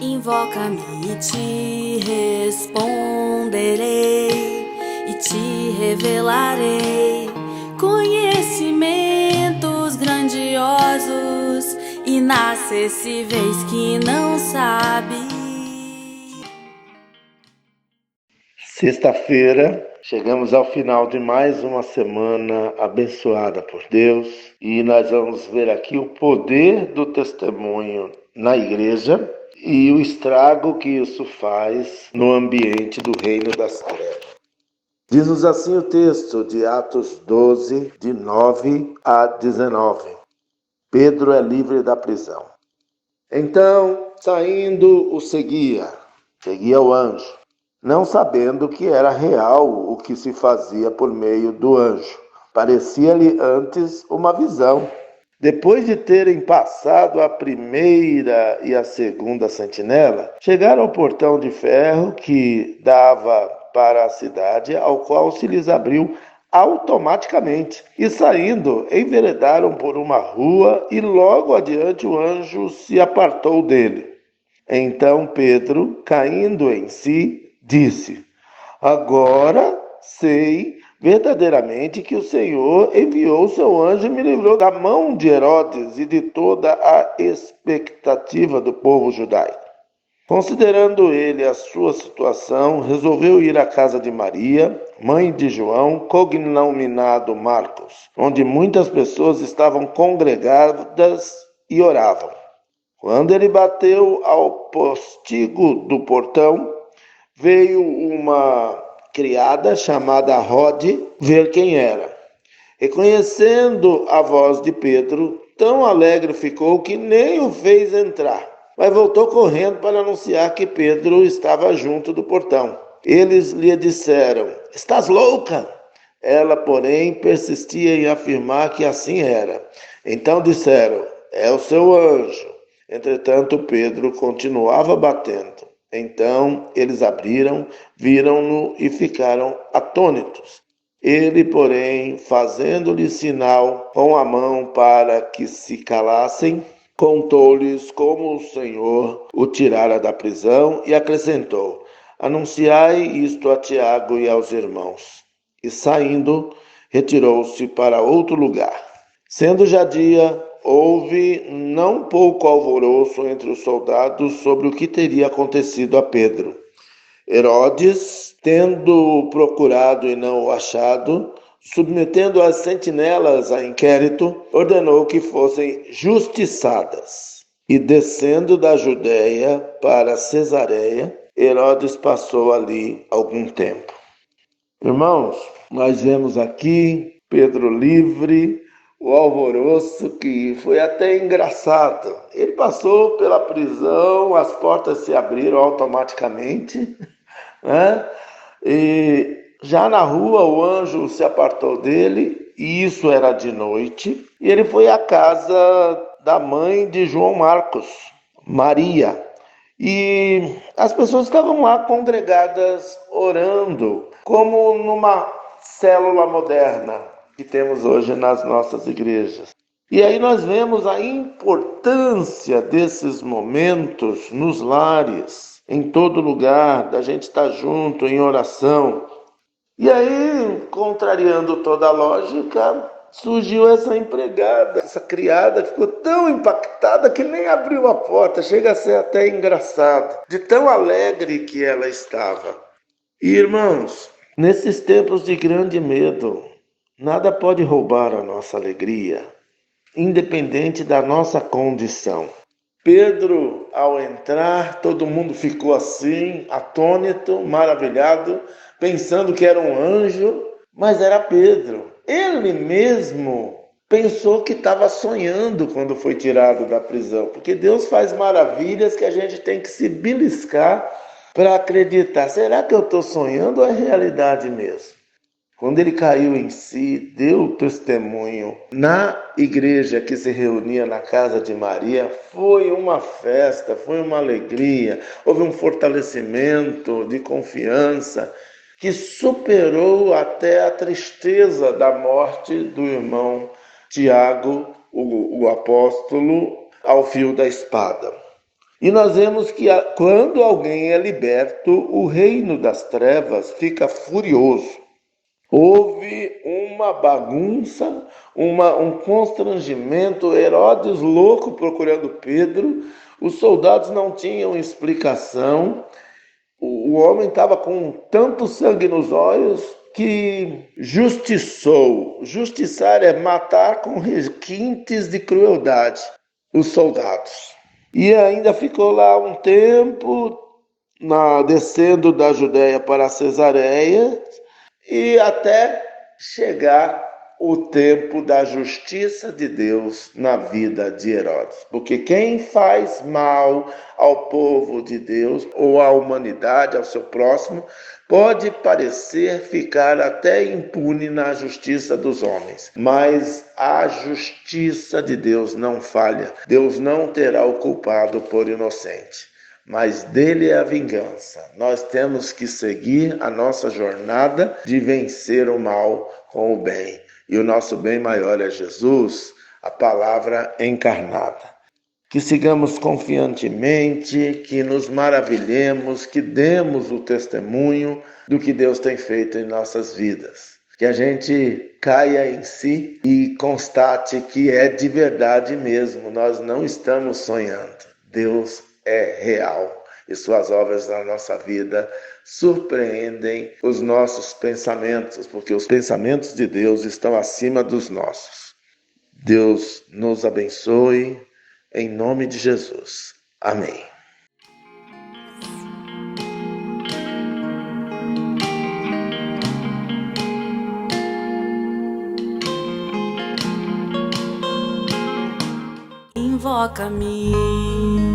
Invoca-me e te responderei, e te revelarei conhecimentos grandiosos, inacessíveis que não sabe. Sexta-feira, chegamos ao final de mais uma semana abençoada por Deus e nós vamos ver aqui o poder do testemunho na igreja e o estrago que isso faz no ambiente do reino das trevas. Diz-nos assim o texto de Atos 12, de 9 a 19. Pedro é livre da prisão. Então, saindo, seguia o anjo, não sabendo que era real o que se fazia por meio do anjo. Parecia-lhe antes uma visão. Depois de terem passado a primeira e a segunda sentinela, chegaram ao portão de ferro que dava para a cidade, ao qual se lhes abriu automaticamente. E saindo, enveredaram por uma rua e logo adiante o anjo se apartou dele. Então Pedro, caindo em si, disse: Agora sei verdadeiramente que o Senhor enviou seu anjo e me livrou da mão de Herodes e de toda a expectativa do povo judaico. Considerando ele a sua situação, resolveu ir à casa de Maria, mãe de João, cognominado Marcos, onde muitas pessoas estavam congregadas e oravam. Quando ele bateu ao postigo do portão, veio uma criada chamada Rode ver quem era. Reconhecendo a voz de Pedro, tão alegre ficou que nem o fez entrar, mas voltou correndo para anunciar que Pedro estava junto do portão. Eles lhe disseram: Estás louca? Ela, porém, persistia em afirmar que assim era. Então disseram: É o seu anjo. Entretanto, Pedro continuava batendo. Então eles abriram, viram-no e ficaram atônitos. Ele, porém, fazendo-lhe sinal com a mão para que se calassem, contou-lhes como o Senhor o tirara da prisão e acrescentou: Anunciai isto a Tiago e aos irmãos. E saindo, retirou-se para outro lugar. Sendo já dia, houve não pouco alvoroço entre os soldados sobre o que teria acontecido a Pedro. Herodes, tendo procurado e não o achado, submetendo as sentinelas a inquérito, ordenou que fossem justiçadas. E descendo da Judéia para Cesareia, Herodes passou ali algum tempo. Irmãos, nós vemos aqui Pedro livre, o alvoroço que foi até engraçado. Ele passou pela prisão, as portas se abriram automaticamente, né? E já na rua o anjo se apartou dele, e isso era de noite, e ele foi à casa da mãe de João Marcos, Maria. E as pessoas estavam lá congregadas orando, como numa célula moderna que temos hoje nas nossas igrejas. E aí nós vemos a importância desses momentos nos lares, em todo lugar, da gente estar junto em oração. E aí, contrariando toda a lógica, surgiu essa empregada, essa criada, ficou tão impactada que nem abriu a porta, chega a ser até engraçado, de tão alegre que ela estava. E irmãos, nesses tempos de grande medo, nada pode roubar a nossa alegria, independente da nossa condição. Pedro, ao entrar, todo mundo ficou assim, atônito, maravilhado, pensando que era um anjo, mas era Pedro. Ele mesmo pensou que estava sonhando quando foi tirado da prisão, porque Deus faz maravilhas que a gente tem que se beliscar para acreditar. Será que eu estou sonhando ou é realidade mesmo? Quando ele caiu em si, deu testemunho na igreja que se reunia na casa de Maria, foi uma festa, foi uma alegria, houve um fortalecimento de confiança que superou até a tristeza da morte do irmão Tiago, o apóstolo, ao fio da espada. E nós vemos que quando alguém é liberto, o reino das trevas fica furioso. Houve uma bagunça, um constrangimento, Herodes louco procurando Pedro, os soldados não tinham explicação, o homem estava com tanto sangue nos olhos que justiçou. Justiçar é matar com requintes de crueldade os soldados. E ainda ficou lá um tempo, descendo da Judéia para Cesareia, e até chegar o tempo da justiça de Deus na vida de Herodes. Porque quem faz mal ao povo de Deus ou à humanidade, ao seu próximo, pode parecer ficar até impune na justiça dos homens, mas a justiça de Deus não falha. Deus não terá o culpado por inocente, mas dele é a vingança. Nós temos que seguir a nossa jornada de vencer o mal com o bem. E o nosso bem maior é Jesus, a palavra encarnada. Que sigamos confiantemente, que nos maravilhemos, que demos o testemunho do que Deus tem feito em nossas vidas. Que a gente caia em si e constate que é de verdade mesmo. Nós não estamos sonhando. Deus é real e suas obras na nossa vida surpreendem os nossos pensamentos, porque os pensamentos de Deus estão acima dos nossos. Deus nos abençoe, em nome de Jesus. Amém. Invoca-me.